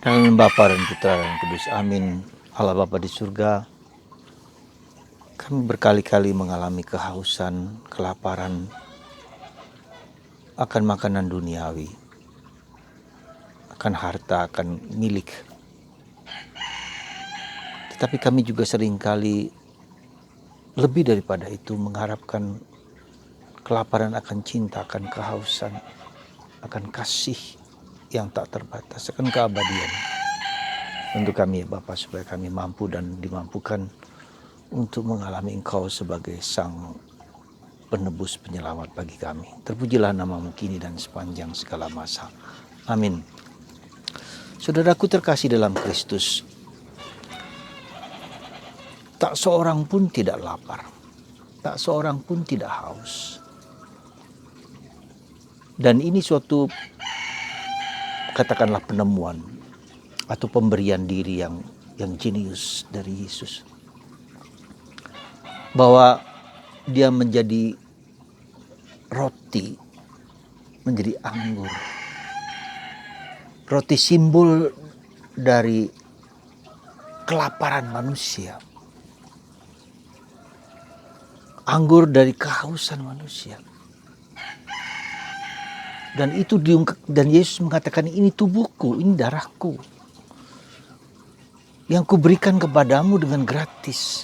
Dalam nama Bapa dan Putra dan Kudus. Amin. Allah Bapa di surga, kami berkali-kali mengalami kehausan, kelaparan akan makanan duniawi, akan harta, akan milik. Tetapi kami juga seringkali lebih daripada itu mengharapkan kelaparan akan cinta, akan kehausan, akan kasih yang tak terbatas, akan keabadian. Untuk kami ya Bapa, supaya kami mampu dan dimampukan untuk mengalami Engkau sebagai Sang Penebus Penyelamat bagi kami. Terpujilah namamu kini dan sepanjang segala masa. Amin. Saudaraku terkasih dalam Kristus, tak seorang pun tidak lapar, tak seorang pun tidak haus. Dan ini suatu, katakanlah, penemuan atau pemberian diri yang jenius dari Yesus. Bahwa dia menjadi roti, menjadi anggur. Roti simbol dari kelaparan manusia. Anggur dari kehausan manusia. Dan itu dan Yesus mengatakan, ini tubuhku, ini darahku, yang kuberikan kepadamu dengan gratis.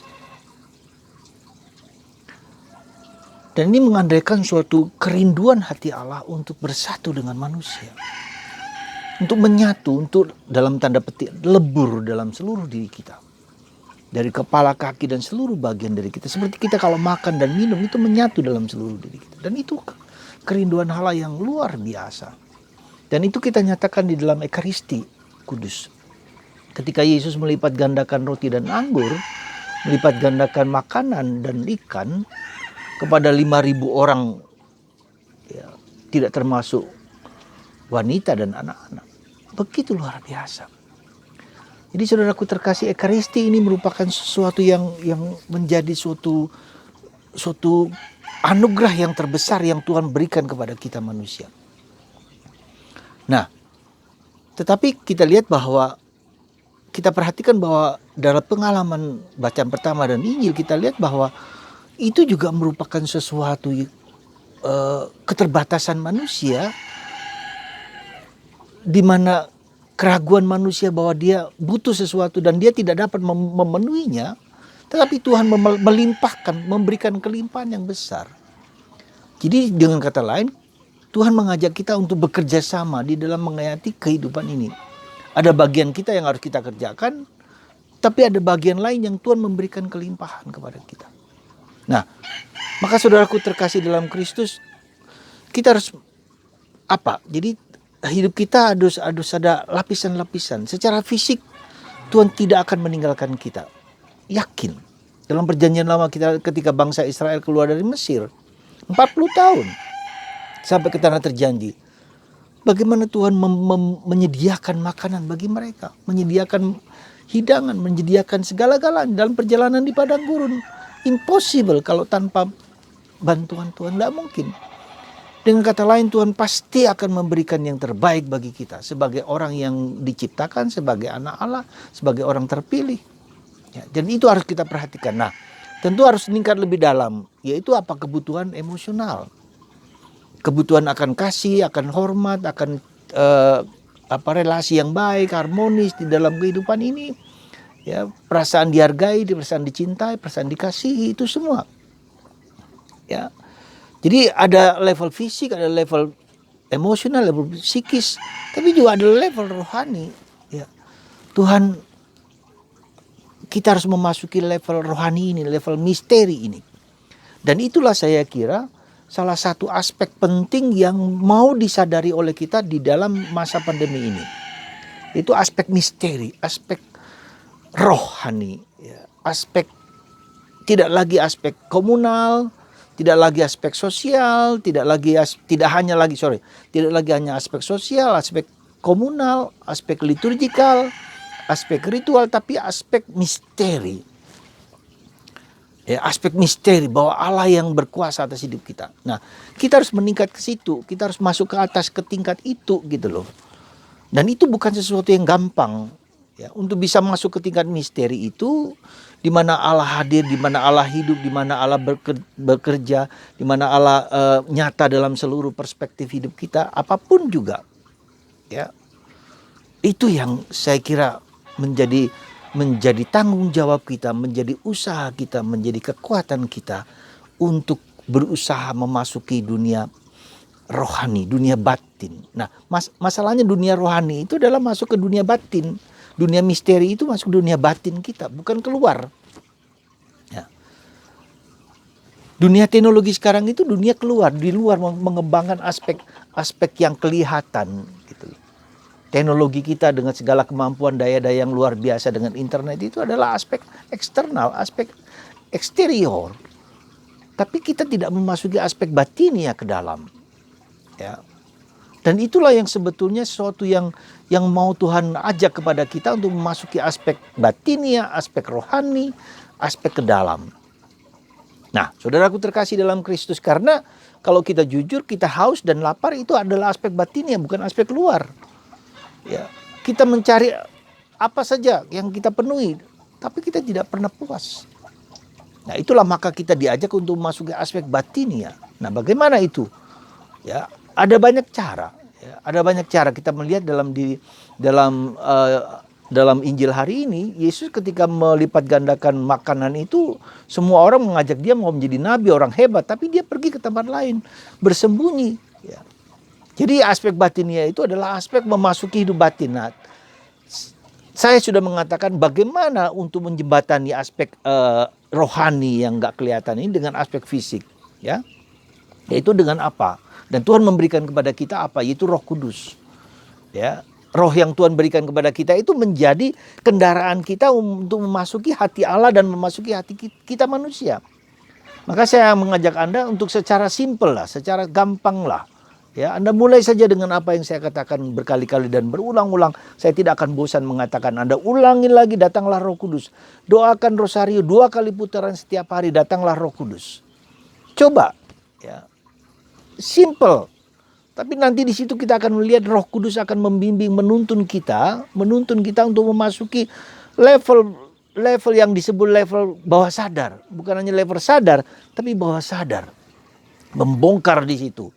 Dan ini mengandaikan suatu kerinduan hati Allah untuk bersatu dengan manusia. Untuk menyatu, untuk dalam tanda petik lebur dalam seluruh diri kita. Dari kepala, kaki, dan seluruh bagian dari kita. Seperti kita kalau makan dan minum itu menyatu dalam seluruh diri kita. Dan itu kerinduan Allah yang luar biasa. Dan itu kita nyatakan di dalam Ekaristi Kudus. Ketika Yesus melipat gandakan roti dan anggur, melipat gandakan makanan dan ikan kepada 5.000 orang, ya, tidak termasuk wanita dan anak-anak. Begitu luar biasa. Jadi saudaraku terkasih, Ekaristi ini merupakan sesuatu yang menjadi suatu anugerah yang terbesar yang Tuhan berikan kepada kita manusia. Nah, tetapi kita lihat bahwa, kita perhatikan bahwa dalam pengalaman bacaan pertama dan Injil, kita lihat bahwa itu juga merupakan sesuatu keterbatasan manusia, di mana keraguan manusia bahwa dia butuh sesuatu dan dia tidak dapat memenuhinya. Tetapi Tuhan melimpahkan, memberikan kelimpahan yang besar. Jadi dengan kata lain, Tuhan mengajak kita untuk bekerja sama di dalam menghayati kehidupan ini. Ada bagian kita yang harus kita kerjakan, tapi ada bagian lain yang Tuhan memberikan kelimpahan kepada kita. Nah, maka saudaraku terkasih dalam Kristus, kita harus apa? Jadi hidup kita harus ada lapisan-lapisan. Secara fisik, Tuhan tidak akan meninggalkan kita. Yakin. Dalam perjanjian lama kita, ketika bangsa Israel keluar dari Mesir 40 tahun sampai ke tanah terjanji, bagaimana Tuhan menyediakan makanan bagi mereka, menyediakan hidangan, menyediakan segala-galanya dalam perjalanan di padang gurun. Impossible kalau tanpa bantuan Tuhan, tidak mungkin. Dengan kata lain, Tuhan pasti akan memberikan yang terbaik bagi kita sebagai orang yang diciptakan, sebagai anak Allah, sebagai orang terpilih. Ya, dan itu harus kita perhatikan. Nah, tentu harus meningkat lebih dalam, yaitu apa? Kebutuhan emosional. Kebutuhan akan kasih, akan hormat, akan relasi yang baik, harmonis di dalam kehidupan ini. Ya, perasaan dihargai, perasaan dicintai, perasaan dikasihi, itu semua. Ya. Jadi ada level fisik, ada level emosional, level psikis, tapi juga ada level rohani. Ya. Tuhan, kita harus memasuki level rohani ini, level misteri ini. Dan itulah saya kira salah satu aspek penting yang mau disadari oleh kita di dalam masa pandemi ini. Itu aspek misteri, aspek rohani, ya. Aspek, tidak lagi aspek komunal, tidak lagi aspek sosial, tidak hanya aspek sosial, aspek komunal, aspek liturgikal, aspek ritual, tapi aspek misteri. Ya, aspek misteri bahwa Allah yang berkuasa atas hidup kita. Nah, kita harus meningkat ke situ, kita harus masuk ke atas, ke tingkat itu gitu loh. Dan itu bukan sesuatu yang gampang. Ya, untuk bisa masuk ke tingkat misteri itu, di mana Allah hadir, di mana Allah hidup, di mana Allah bekerja, di mana Allah nyata dalam seluruh perspektif hidup kita, apapun juga. Ya, itu yang saya kira menjadi tanggung jawab kita, menjadi usaha kita, menjadi kekuatan kita untuk berusaha memasuki dunia rohani, dunia batin. Nah, masalahnya dunia rohani itu adalah masuk ke dunia batin. Dunia misteri itu masuk dunia batin kita, bukan keluar. Ya. Dunia teknologi sekarang itu dunia keluar, di luar mengembangkan aspek yang kelihatan. Gitu. Teknologi kita dengan segala kemampuan daya-daya yang luar biasa dengan internet itu adalah aspek eksternal, aspek eksterior. Tapi kita tidak memasuki aspek batinnya ke dalam. Ya. Dan itulah yang sebetulnya sesuatu yang mau Tuhan ajak kepada kita untuk memasuki aspek batinnya, aspek rohani, aspek ke dalam. Nah, saudaraku terkasih dalam Kristus, karena kalau kita jujur, kita haus dan lapar itu adalah aspek batinnya, bukan aspek luar. Ya, kita mencari apa saja yang kita penuhi, tapi kita tidak pernah puas. Nah, itulah maka kita diajak untuk memasuki aspek batinnya. Nah, bagaimana itu? Ya, ada banyak cara. Ya, ada banyak cara kita melihat dalam Injil hari ini. Yesus ketika melipat gandakan makanan itu, semua orang mengajak dia mau menjadi nabi, orang hebat, tapi dia pergi ke tempat lain bersembunyi. Ya. Jadi aspek batinnya itu adalah aspek memasuki hidup batin. Nah, saya sudah mengatakan bagaimana untuk menjembatani aspek rohani yang nggak kelihatan ini dengan aspek fisik, ya, yaitu dengan apa? Dan Tuhan memberikan kepada kita apa? Yaitu Roh Kudus. Ya, Roh yang Tuhan berikan kepada kita itu menjadi kendaraan kita untuk memasuki hati Allah dan memasuki hati kita manusia. Maka saya mengajak Anda untuk secara simpel lah, secara gampang lah. Ya, Anda mulai saja dengan apa yang saya katakan berkali-kali dan berulang-ulang. Saya tidak akan bosan mengatakan, Anda ulangi lagi, datanglah Roh Kudus. Doakan rosario 2 kali putaran setiap hari, datanglah Roh Kudus. Coba, ya. Simple. Tapi nanti di situ kita akan melihat Roh Kudus akan membimbing, menuntun kita untuk memasuki level yang disebut level bawah sadar. Bukan hanya level sadar, tapi bawah sadar. Membongkar di situ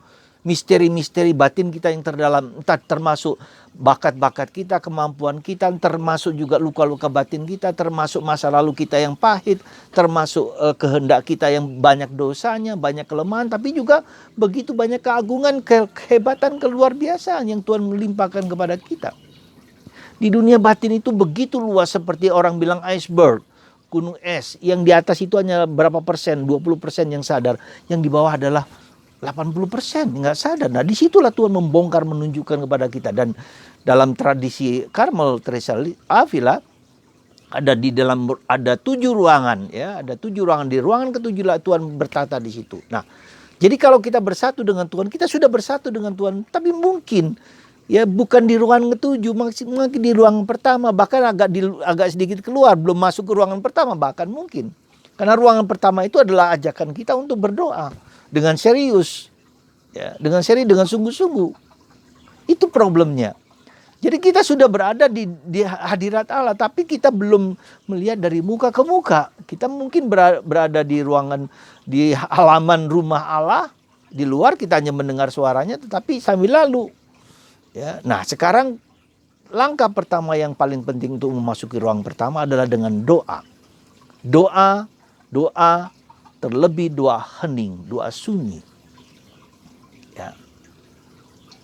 misteri-misteri batin kita yang terdalam, entah termasuk bakat-bakat kita, kemampuan kita, termasuk juga luka-luka batin kita, termasuk masa lalu kita yang pahit, termasuk kehendak kita yang banyak dosanya, banyak kelemahan, tapi juga begitu banyak keagungan, kehebatan, keluar biasaan yang Tuhan melimpahkan kepada kita. Di dunia batin itu begitu luas, seperti orang bilang iceberg, gunung es, yang di atas itu hanya berapa persen, 20% yang sadar, yang di bawah adalah 80% nggak sadar. Nah, disitulah Tuhan membongkar, menunjukkan kepada kita. Dan dalam tradisi Karmel Teresa Avila ada 7 ruangan, ya, ada 7 ruangan. Di ruangan ke-7 Tuhan bertata di situ. Nah, jadi kalau kita bersatu dengan Tuhan, kita sudah bersatu dengan Tuhan. Tapi mungkin ya bukan di ruangan ke-7, mungkin di ruangan pertama, bahkan agak sedikit keluar, belum masuk ke ruangan pertama, bahkan mungkin. Karena ruangan pertama itu adalah ajakan kita untuk berdoa dengan serius, ya, dengan sungguh-sungguh. Itu problemnya. Jadi kita sudah berada di hadirat Allah, tapi kita belum melihat dari muka ke muka. Kita mungkin berada di ruangan, di halaman rumah Allah, di luar kita hanya mendengar suaranya, tetapi sambil lalu. Ya, nah sekarang langkah pertama yang paling penting untuk memasuki ruang pertama adalah dengan doa. Doa, terlebih doa hening, doa sunyi. Ya.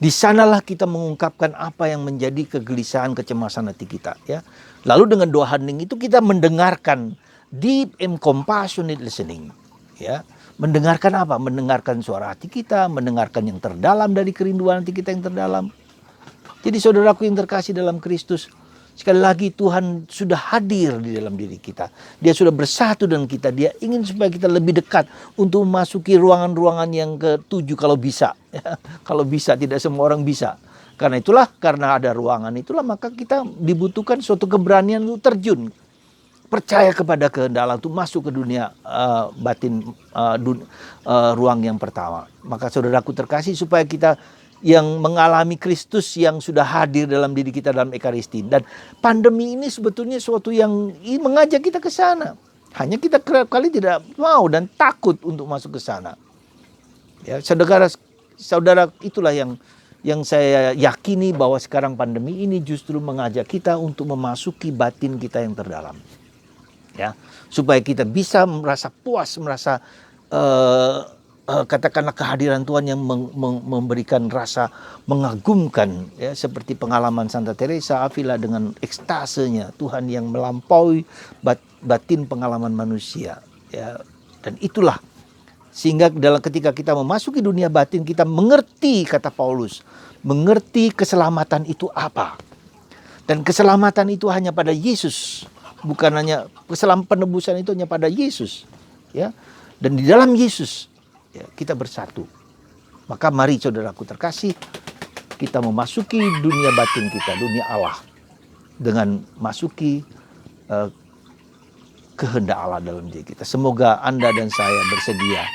Di sanalah kita mengungkapkan apa yang menjadi kegelisahan, kecemasan hati kita. Ya. Lalu dengan doa hening itu kita mendengarkan, deep and compassionate listening. Ya. Mendengarkan apa? Mendengarkan suara hati kita, mendengarkan yang terdalam dari kerinduan hati kita yang terdalam. Jadi saudaraku yang terkasih dalam Kristus, sekali lagi Tuhan sudah hadir di dalam diri kita. Dia sudah bersatu dengan kita. Dia ingin supaya kita lebih dekat untuk memasuki ruangan-ruangan yang ke-7 kalau bisa. Kalau bisa, tidak semua orang bisa. Karena ada ruangan itulah maka kita dibutuhkan suatu keberanian untuk terjun. Percaya kepada kehendak Allah untuk masuk ke dunia batin, ruang yang pertama. Maka saudaraku terkasih supaya kita yang mengalami Kristus yang sudah hadir dalam diri kita dalam Ekaristi. Dan pandemi ini sebetulnya suatu yang mengajak kita ke sana. Hanya kita kerap kali tidak mau dan takut untuk masuk ke sana. Ya, saudara itulah yang saya yakini bahwa sekarang pandemi ini justru mengajak kita untuk memasuki batin kita yang terdalam. Ya, supaya kita bisa merasa puas, merasa katakanlah kehadiran Tuhan yang memberikan rasa mengagumkan, ya, seperti pengalaman Santa Teresa Avila dengan ekstasenya Tuhan yang melampaui batin pengalaman manusia, ya. Dan itulah sehingga ketika kita memasuki dunia batin, kita mengerti, kata Paulus, mengerti keselamatan itu apa. Dan keselamatan itu hanya pada Yesus, bukan hanya penebusan itu hanya pada Yesus, ya. Dan di dalam Yesus, ya, kita bersatu. Maka mari saudaraku terkasih, kita memasuki dunia batin kita, dunia Allah, dengan masuki kehendak Allah dalam diri kita. Semoga Anda dan saya bersedia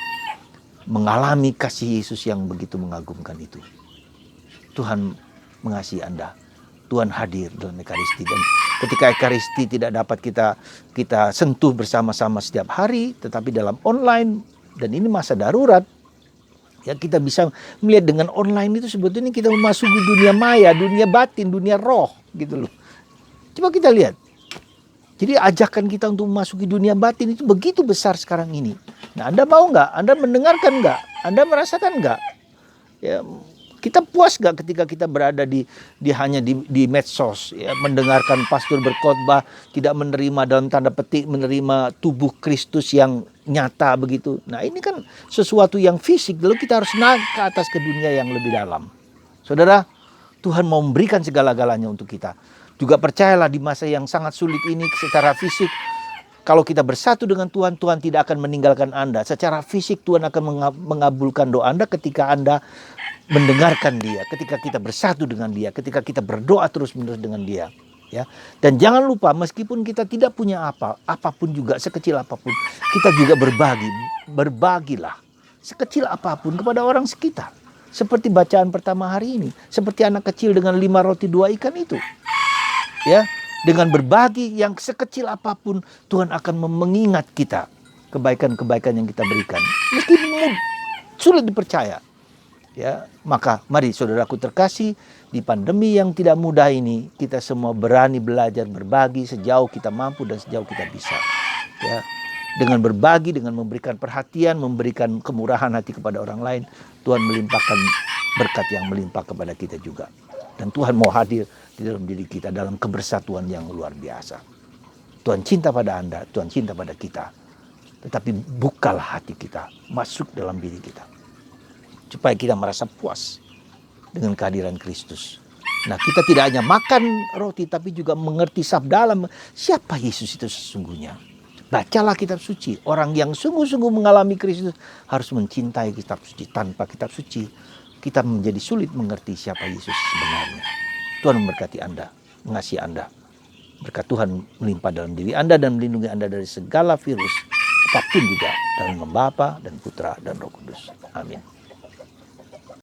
mengalami kasih Yesus yang begitu mengagumkan itu. Tuhan mengasihi Anda. Tuhan hadir dalam Ekaristi, dan ketika Ekaristi tidak dapat kita sentuh bersama-sama setiap hari, tetapi dalam online, dan ini masa darurat, ya, kita bisa melihat dengan online itu sebetulnya kita memasuki dunia maya, dunia batin, dunia roh, gitu loh. Coba kita lihat. Jadi ajakan kita untuk memasuki dunia batin itu begitu besar sekarang ini. Nah, Anda mau nggak? Anda mendengarkan nggak? Anda merasakan nggak? Ya, kita puas nggak ketika kita berada hanya di medsos, ya, mendengarkan pastor berkhotbah, tidak menerima dalam tanda petik menerima tubuh Kristus yang nyata begitu. Nah, ini kan sesuatu yang fisik, lalu kita harus naik ke atas ke dunia yang lebih dalam. Saudara, Tuhan mau memberikan segala-galanya untuk kita. Juga percayalah di masa yang sangat sulit ini secara fisik, kalau kita bersatu dengan Tuhan, Tuhan tidak akan meninggalkan Anda. Secara fisik Tuhan akan mengabulkan doa Anda ketika Anda mendengarkan Dia, ketika kita bersatu dengan Dia, ketika kita berdoa terus-menerus dengan Dia. Ya. Dan jangan lupa, meskipun kita tidak punya apapun juga, sekecil apapun, kita juga berbagi. Berbagilah sekecil apapun kepada orang sekitar. Seperti bacaan pertama hari ini, seperti anak kecil dengan 5 roti 2 ikan itu. Ya, dengan berbagi yang sekecil apapun, Tuhan akan mengingat kita kebaikan-kebaikan yang kita berikan. Meskipun sulit dipercaya. Ya, maka mari saudaraku terkasih, di pandemi yang tidak mudah ini, kita semua berani belajar berbagi sejauh kita mampu dan sejauh kita bisa. Ya, dengan berbagi, dengan memberikan perhatian, memberikan kemurahan hati kepada orang lain, Tuhan melimpahkan berkat yang melimpah kepada kita juga. Dan Tuhan mau hadir di dalam diri kita dalam kebersatuan yang luar biasa. Tuhan cinta pada Anda, Tuhan cinta pada kita. Tetapi bukalah hati kita, masuk dalam diri kita, supaya kita merasa puas dengan kehadiran Kristus. Nah, kita tidak hanya makan roti, tapi juga mengerti sabda Allah. Siapa Yesus itu sesungguhnya? Bacalah kitab suci. Orang yang sungguh-sungguh mengalami Kristus harus mencintai kitab suci. Tanpa kitab suci, kita menjadi sulit mengerti siapa Yesus sebenarnya. Tuhan memberkati Anda, mengasihi Anda. Berkat Tuhan melimpah dalam diri Anda dan melindungi Anda dari segala virus, apapun juga, dalam nama Bapa dan Putra dan Roh Kudus. Amin.